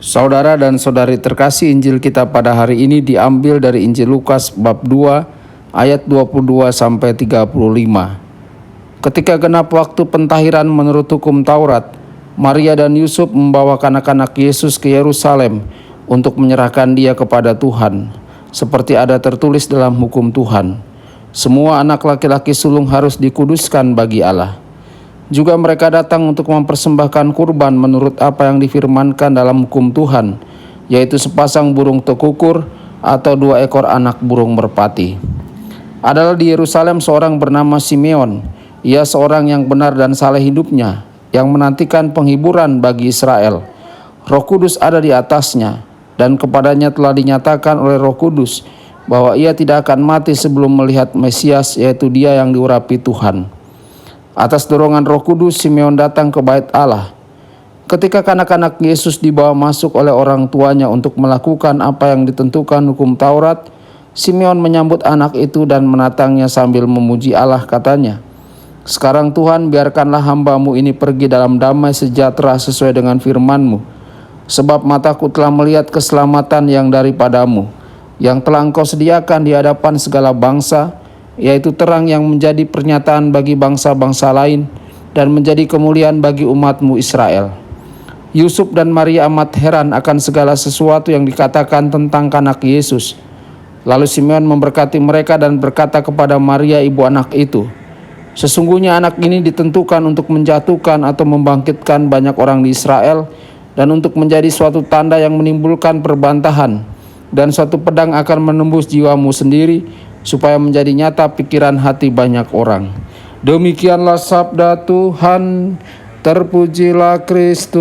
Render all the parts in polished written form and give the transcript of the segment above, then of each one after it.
Saudara dan saudari terkasih, Injil kita pada hari ini diambil dari Injil Lukas bab 2 ayat 22 sampai 35. Ketika genap waktu pentahiran menurut hukum Taurat, Maria dan Yusuf membawa anak-anak Yesus ke Yerusalem untuk menyerahkan dia kepada Tuhan, seperti ada tertulis dalam hukum Tuhan. Semua anak laki-laki sulung harus dikuduskan bagi Allah. Juga mereka datang untuk mempersembahkan kurban menurut apa yang difirmankan dalam hukum Tuhan, yaitu sepasang burung tekukur atau 2 ekor anak burung merpati. Adalah di Yerusalem seorang bernama Simeon. Ia seorang yang benar dan saleh hidupnya, yang menantikan penghiburan bagi Israel. Roh Kudus ada di atasnya, dan kepadanya telah dinyatakan oleh Roh Kudus bahwa ia tidak akan mati sebelum melihat Mesias, yaitu Dia yang diurapi Tuhan. Atas dorongan Roh Kudus, Simeon datang ke bait Allah. Ketika kanak-kanak Yesus dibawa masuk oleh orang tuanya untuk melakukan apa yang ditentukan hukum Taurat, Simeon menyambut anak itu dan menatangnya sambil memuji Allah, katanya, "Sekarang Tuhan, biarkanlah hamba-Mu ini pergi dalam damai sejahtera sesuai dengan firman-Mu. Sebab mataku telah melihat keselamatan yang daripada-Mu, yang telah Engkau sediakan di hadapan segala bangsa, yaitu terang yang menjadi pernyataan bagi bangsa-bangsa lain dan menjadi kemuliaan bagi umat-Mu Israel." Yusuf dan Maria amat heran akan segala sesuatu yang dikatakan tentang anak Yesus. Lalu Simeon memberkati mereka dan berkata kepada Maria ibu anak itu, "Sesungguhnya anak ini ditentukan untuk menjatuhkan atau membangkitkan banyak orang di Israel, dan untuk menjadi suatu tanda yang menimbulkan perbantahan, dan suatu pedang akan menembus jiwamu sendiri, supaya menjadi nyata pikiran hati banyak orang." Demikianlah sabda Tuhan. Terpujilah Kristus.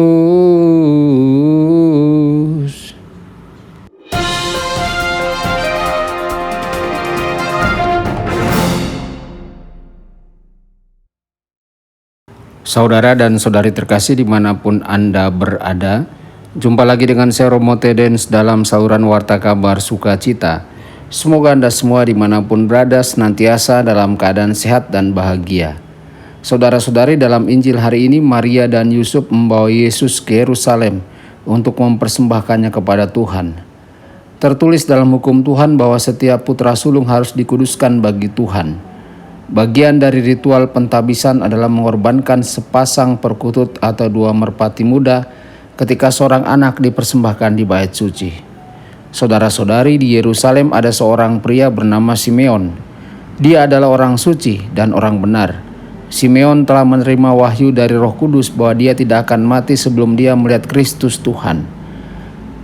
Saudara dan saudari terkasih dimanapun Anda berada, jumpa lagi dengan saya Romo Tedens dalam saluran Warta Kabar Sukacita. Semoga Anda semua dimanapun berada senantiasa dalam keadaan sehat dan bahagia. Saudara-saudari, dalam Injil hari ini Maria dan Yusuf membawa Yesus ke Yerusalem untuk mempersembahkannya kepada Tuhan. Tertulis dalam hukum Tuhan bahwa setiap putra sulung harus dikuduskan bagi Tuhan. Bagian dari ritual pentabisan adalah mengorbankan sepasang perkutut atau 2 merpati muda ketika seorang anak dipersembahkan di bait suci. Saudara-saudari, di Yerusalem ada seorang pria bernama Simeon. Dia adalah orang suci dan orang benar. Simeon telah menerima wahyu dari Roh Kudus bahwa dia tidak akan mati sebelum dia melihat Kristus Tuhan.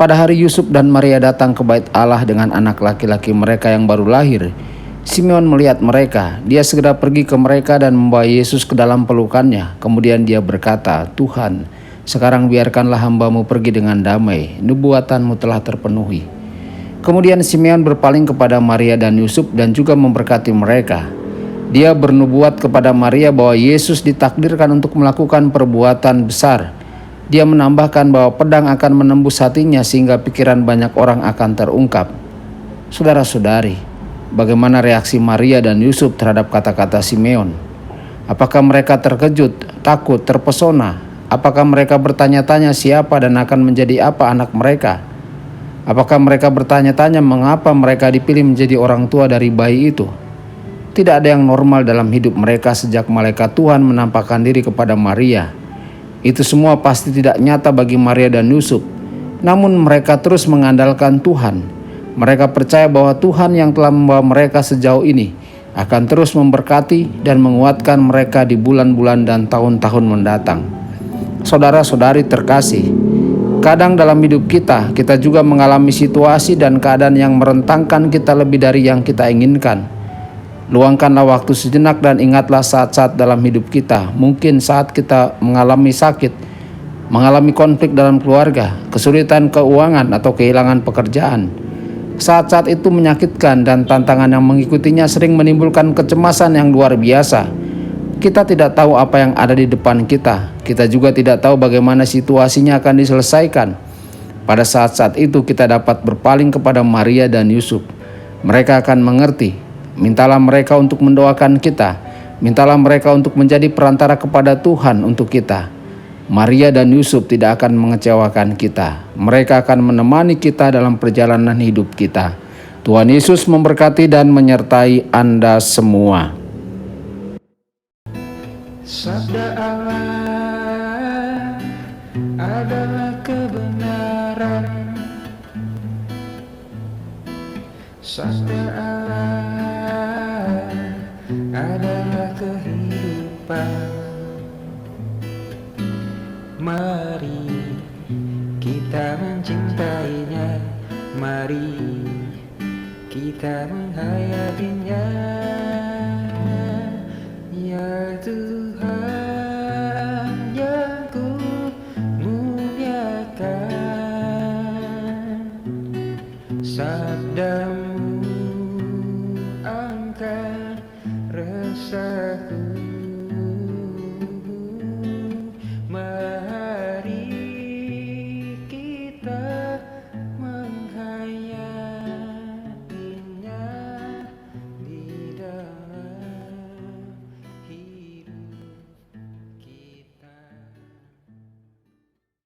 Pada hari Yusuf dan Maria datang ke bait Allah dengan anak laki-laki mereka yang baru lahir, Simeon melihat mereka. Dia segera pergi ke mereka dan membawa Yesus ke dalam pelukannya. Kemudian dia berkata, "Tuhan, sekarang biarkanlah hamba-Mu pergi dengan damai, nubuatan-Mu telah terpenuhi." Kemudian Simeon berpaling kepada Maria dan Yusuf dan juga memberkati mereka. Dia bernubuat kepada Maria bahwa Yesus ditakdirkan untuk melakukan perbuatan besar. Dia menambahkan bahwa pedang akan menembus hatinya sehingga pikiran banyak orang akan terungkap. Saudara-saudari, bagaimana reaksi Maria dan Yusuf terhadap kata-kata Simeon? Apakah mereka terkejut, takut, terpesona? Apakah mereka bertanya-tanya siapa dan akan menjadi apa anak mereka? Apakah mereka bertanya-tanya mengapa mereka dipilih menjadi orang tua dari bayi itu? Tidak ada yang normal dalam hidup mereka sejak malaikat Tuhan menampakkan diri kepada Maria. Itu semua pasti tidak nyata bagi Maria dan Yusuf. Namun mereka terus mengandalkan Tuhan. Mereka percaya bahwa Tuhan yang telah membawa mereka sejauh ini akan terus memberkati dan menguatkan mereka di bulan-bulan dan tahun-tahun mendatang. Saudara-saudari terkasih, kadang dalam hidup kita juga mengalami situasi dan keadaan yang merentangkan kita lebih dari yang kita inginkan. Luangkanlah waktu sejenak dan ingatlah saat-saat dalam hidup kita. Mungkin saat kita mengalami sakit, mengalami konflik dalam keluarga, kesulitan keuangan atau kehilangan pekerjaan. Saat-saat itu menyakitkan dan tantangan yang mengikutinya sering menimbulkan kecemasan yang luar biasa. Kita tidak tahu apa yang ada di depan kita. Kita juga tidak tahu bagaimana situasinya akan diselesaikan. Pada saat-saat itu kita dapat berpaling kepada Maria dan Yusuf. Mereka akan mengerti. Mintalah mereka untuk mendoakan kita. Mintalah mereka untuk menjadi perantara kepada Tuhan untuk kita. Maria dan Yusuf tidak akan mengecewakan kita. Mereka akan menemani kita dalam perjalanan hidup kita. Tuhan Yesus memberkati dan menyertai Anda semua. Sabda Allah adalah kebenaran. Sabda Allah adalah kehidupan. Mari kita mencintainya, mari kita menghayatinya. Ya Tuhan yang ku muliakan, sabdamu angkat resahku.